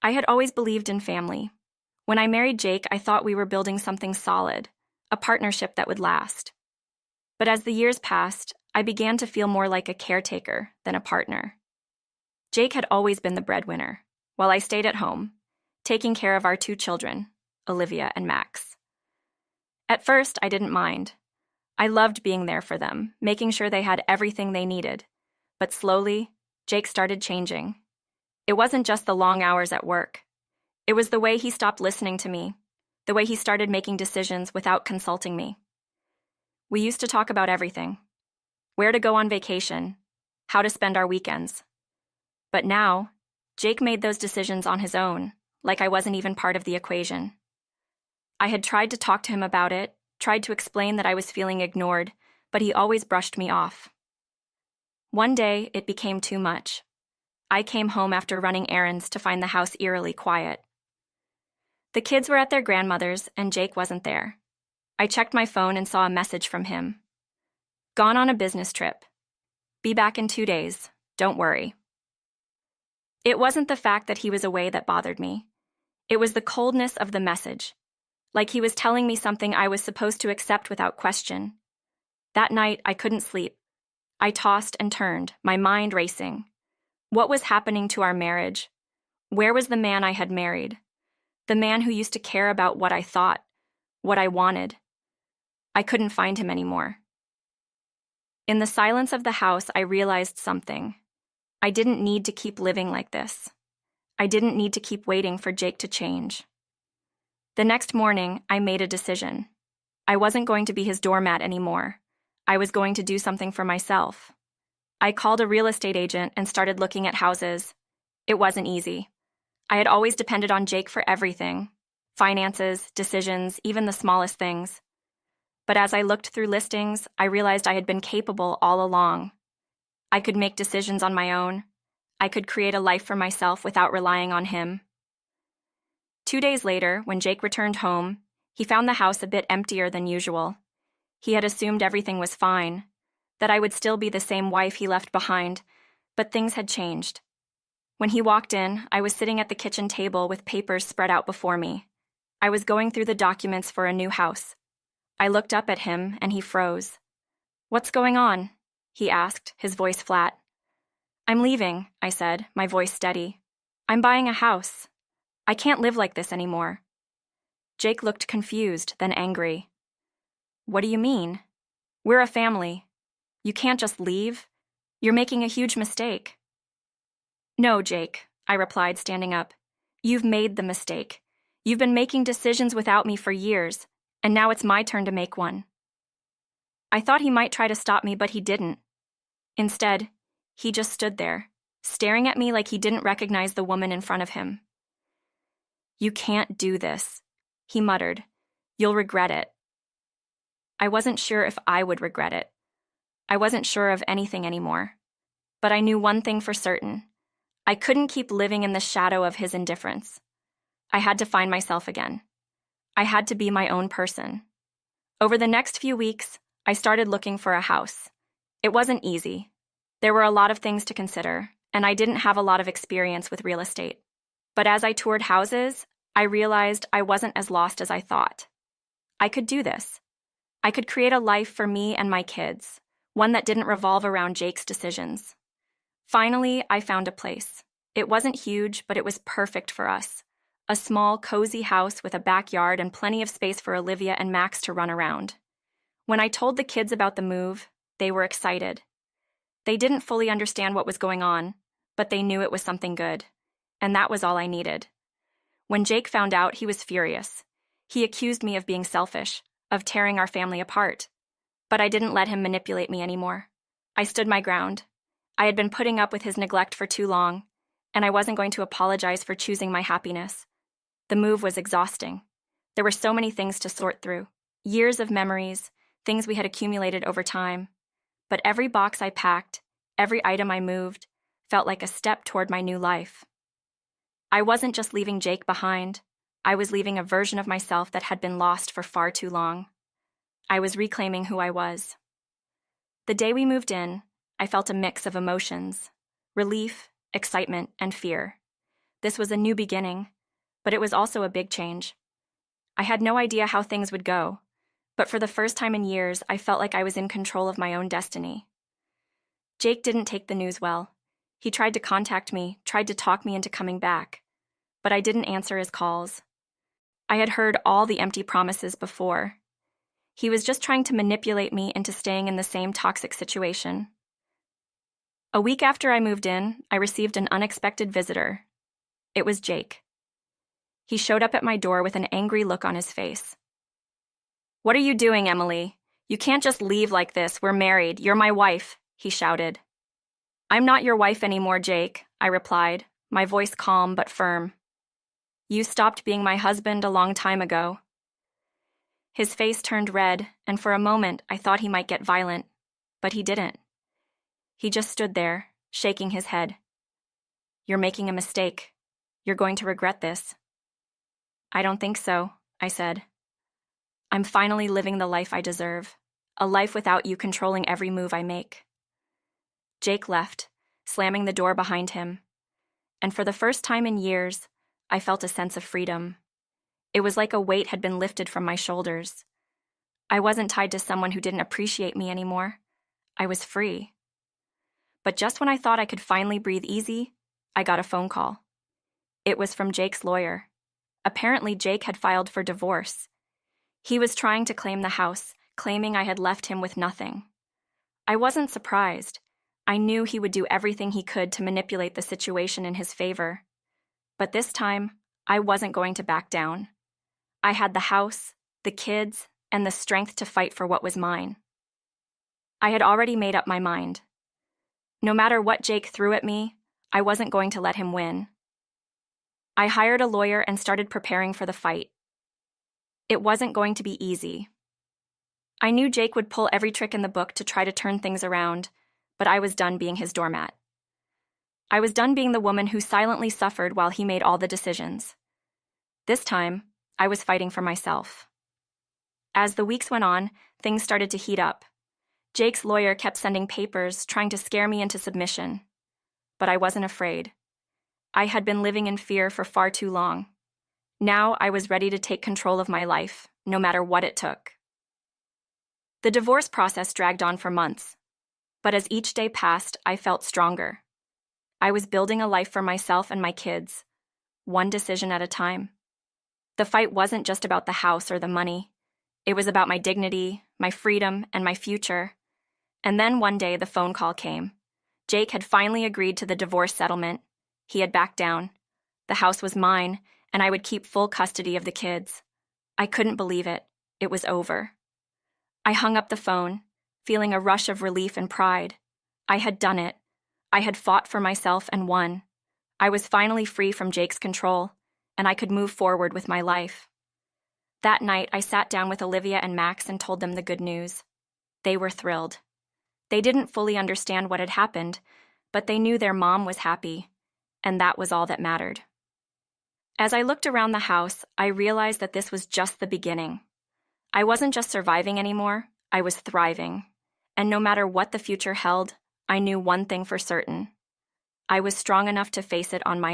I had always believed in family. When I married Jake, I thought we were building something solid, a partnership that would last. But as the years passed, I began to feel more like a caretaker than a partner. Jake had always been the breadwinner, while I stayed at home, taking care of our two children, Olivia and Max. At first, I didn't mind. I loved being there for them, making sure they had everything they needed. But slowly, Jake started changing. It wasn't just the long hours at work. It was the way he stopped listening to me, the way he started making decisions without consulting me. We used to talk about everything: where to go on vacation, how to spend our weekends. But now, Jake made those decisions on his own, like I wasn't even part of the equation. I had tried to talk to him about it, tried to explain that I was feeling ignored, but he always brushed me off. One day, it became too much. I came home after running errands to find the house eerily quiet. The kids were at their grandmother's, and Jake wasn't there. I checked my phone and saw a message from him. "Gone on a business trip. Be back in 2 days. Don't worry." It wasn't the fact that he was away that bothered me. It was the coldness of the message, like he was telling me something I was supposed to accept without question. That night, I couldn't sleep. I tossed and turned, my mind racing. What was happening to our marriage? Where was the man I had married? The man who used to care about what I thought, what I wanted. I couldn't find him anymore. In the silence of the house, I realized something. I didn't need to keep living like this. I didn't need to keep waiting for Jake to change. The next morning, I made a decision. I wasn't going to be his doormat anymore. I was going to do something for myself. I called a real estate agent and started looking at houses. It wasn't easy. I had always depended on Jake for everything: finances, decisions, even the smallest things. But as I looked through listings, I realized I had been capable all along. I could make decisions on my own. I could create a life for myself without relying on him. 2 days later, when Jake returned home, he found the house a bit emptier than usual. He had assumed everything was fine, that I would still be the same wife he left behind, but things had changed. When he walked in, I was sitting at the kitchen table with papers spread out before me. I was going through the documents for a new house. I looked up at him, and he froze. "What's going on?" he asked, his voice flat. "I'm leaving," I said, my voice steady. "I'm buying a house. I can't live like this anymore." Jake looked confused, then angry. "What do you mean? We're a family. You can't just leave. You're making a huge mistake." "No, Jake," I replied, standing up. "You've made the mistake. You've been making decisions without me for years, and now it's my turn to make one." I thought he might try to stop me, but he didn't. Instead, he just stood there, staring at me like he didn't recognize the woman in front of him. "You can't do this," he muttered. "You'll regret it." I wasn't sure if I would regret it. I wasn't sure of anything anymore. But I knew one thing for certain. I couldn't keep living in the shadow of his indifference. I had to find myself again. I had to be my own person. Over the next few weeks, I started looking for a house. It wasn't easy. There were a lot of things to consider, and I didn't have a lot of experience with real estate. But as I toured houses, I realized I wasn't as lost as I thought. I could do this. I could create a life for me and my kids, one that didn't revolve around Jake's decisions. Finally, I found a place. It wasn't huge, but it was perfect for us. A small, cozy house with a backyard and plenty of space for Olivia and Max to run around. When I told the kids about the move, they were excited. They didn't fully understand what was going on, but they knew it was something good. And that was all I needed. When Jake found out, he was furious. He accused me of being selfish, of tearing our family apart. But I didn't let him manipulate me anymore. I stood my ground. I had been putting up with his neglect for too long, and I wasn't going to apologize for choosing my happiness. The move was exhausting. There were so many things to sort through. Years of memories, things we had accumulated over time. But every box I packed, every item I moved, felt like a step toward my new life. I wasn't just leaving Jake behind. I was leaving a version of myself that had been lost for far too long. I was reclaiming who I was. The day we moved in, I felt a mix of emotions: relief, excitement, and fear. This was a new beginning, but it was also a big change. I had no idea how things would go, but for the first time in years, I felt like I was in control of my own destiny. Jake didn't take the news well. He tried to contact me, tried to talk me into coming back, but I didn't answer his calls. I had heard all the empty promises before. He was just trying to manipulate me into staying in the same toxic situation. A week after I moved in, I received an unexpected visitor. It was Jake. He showed up at my door with an angry look on his face. "What are you doing, Emily? You can't just leave like this. We're married. You're my wife," he shouted. "I'm not your wife anymore, Jake," I replied, my voice calm but firm. "You stopped being my husband a long time ago." His face turned red, and for a moment I thought he might get violent, but he didn't. He just stood there, shaking his head. "You're making a mistake. You're going to regret this." "I don't think so," I said. "I'm finally living the life I deserve, a life without you controlling every move I make." Jake left, slamming the door behind him, and for the first time in years, I felt a sense of freedom. It was like a weight had been lifted from my shoulders. I wasn't tied to someone who didn't appreciate me anymore. I was free. But just when I thought I could finally breathe easy, I got a phone call. It was from Jake's lawyer. Apparently, Jake had filed for divorce. He was trying to claim the house, claiming I had left him with nothing. I wasn't surprised. I knew he would do everything he could to manipulate the situation in his favor. But this time, I wasn't going to back down. I had the house, the kids, and the strength to fight for what was mine. I had already made up my mind. No matter what Jake threw at me, I wasn't going to let him win. I hired a lawyer and started preparing for the fight. It wasn't going to be easy. I knew Jake would pull every trick in the book to try to turn things around, but I was done being his doormat. I was done being the woman who silently suffered while he made all the decisions. This time, I was fighting for myself. As the weeks went on, things started to heat up. Jake's lawyer kept sending papers, trying to scare me into submission. But I wasn't afraid. I had been living in fear for far too long. Now I was ready to take control of my life, no matter what it took. The divorce process dragged on for months. But as each day passed, I felt stronger. I was building a life for myself and my kids, one decision at a time. The fight wasn't just about the house or the money. It was about my dignity, my freedom, and my future. And then one day the phone call came. Jake had finally agreed to the divorce settlement. He had backed down. The house was mine, and I would keep full custody of the kids. I couldn't believe it. It was over. I hung up the phone, feeling a rush of relief and pride. I had done it. I had fought for myself and won. I was finally free from Jake's control, and I could move forward with my life. That night, I sat down with Olivia and Max and told them the good news. They were thrilled. They didn't fully understand what had happened, but they knew their mom was happy, and that was all that mattered. As I looked around the house, I realized that this was just the beginning. I wasn't just surviving anymore, I was thriving. And no matter what the future held, I knew one thing for certain. I was strong enough to face it on my